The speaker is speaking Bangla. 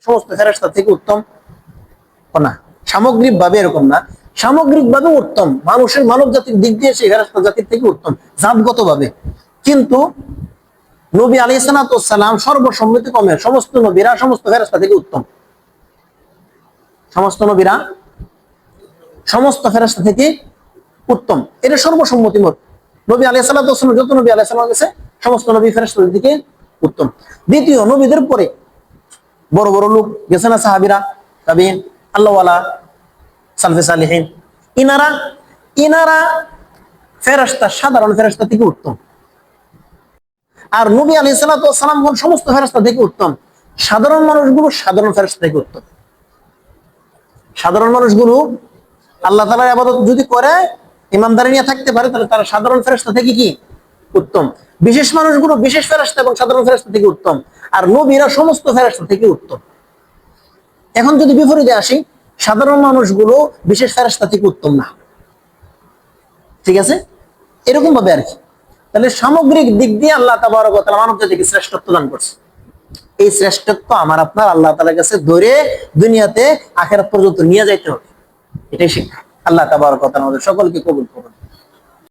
সমস্ত ফেরেশতা থেকে উত্তম না, সামগ্রিক ভাবে এরকম না, সামগ্রিক ভাবে উত্তম, মানুষের মানব জাতির দিক দিয়ে সেই ফেরেশতা জাতির থেকে উত্তম জাতগত ভাবে। কিন্তু নবী আলাইহিস সালাম সর্বসম্মতিক্রমে সমস্ত নবীরা সমস্ত ফেরেশতা থেকে উত্তম, সমস্ত নবীরা সমস্ত ফেরেশতা থেকে উত্তম, এটা সর্বসম্মতি মত। নবী আলাইহিস সালাম যত নবী আলাইহিস সালাম গেছে সমস্ত নবী ফেরেশতাদের থেকে উত্তম। দ্বিতীয়, নবীদের পরে বড় বড় লোক গেছে না, সাহাবীরা, তাবিঈন, আল্লাহওয়ালা, সালফে সালেহিন, ইনারা ইনারা ফেরেশতা সাধারণ ফেরেশতা থেকে উত্তম। আর নবী আলাইহিস সালাম সমস্ত ফেরেশতা থেকে উত্তম, সাধারণ মানুষগুলো সাধারণ ফেরেশতা থেকে উত্তম। সাধারণ মানুষগুলো আল্লাহ তাআলার ইবাদত যদি করে, ইমানদারি নিয়ে থাকতে পারে, তাহলে তারা সাধারণ ফেরেশতা থেকে কি উত্তম। বিশেষ মানুষগুলো বিশেষ ফেরেশতা এবং সাধারণ ফেরেশতা থেকে উত্তম, আর নবীরা সমস্ত ফেরেশতা থেকে উত্তম। এখন যদি বিপরীতে আসি, সাধারণ মানুষগুলো বিশেষ ফেরেশতা থেকে উত্তম না, ঠিক আছে, এরকম ভাবে আর কি। তাহলে সামগ্রিক দিক দিয়ে আল্লাহ তাবারক ওয়া তাআলা মানব জাতিকে শ্রেষ্ঠত্ব দান করছে। এই শ্রেষ্ঠত্ব আমার আপনার আল্লাহ তাআলার কাছে ধরে দুনিয়াতে আখিরাত পর্যন্ত নিয়ে যাইতে হবে, এটাই শিক্ষা। আল্লাহ তাবারক ওয়া তাআলা আমাদের সকলকে কবুল করুন।